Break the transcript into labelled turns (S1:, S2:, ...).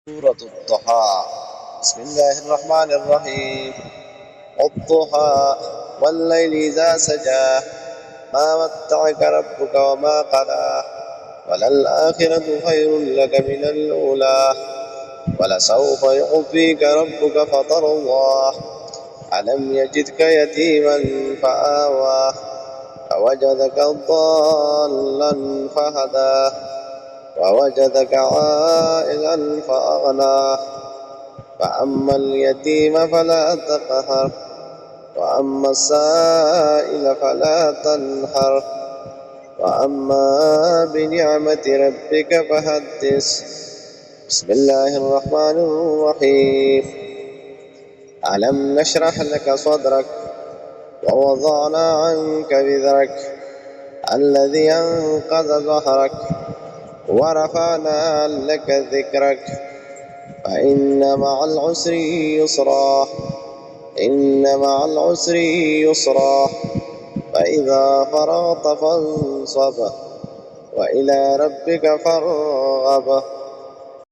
S1: سورة الضحى. بسم الله الرحمن الرحيم. والضحى والليل إذا سجى ما ودعك ربك وما قلى وللآخرة خير لك من الأولى ولسوف يعطيك ربك فترضى ألم يجدك يتيما فآوى فوجدك ضالا فهدى ووجدك عائلا فأغنى فأما اليتيم فلا تقهر وأما السائل فلا تنهر وأما بنعمة ربك فحدث. بسم الله الرحمن الرحيم. ألم نشرح لك صدرك ووضعنا عنك وزرك الذي أنقض ظهرك ورفعنا لك ذكرك فإن مع العسر يسرا إن مع العسر يسرا فإذا فرغت فانصب وإلى ربك فارغب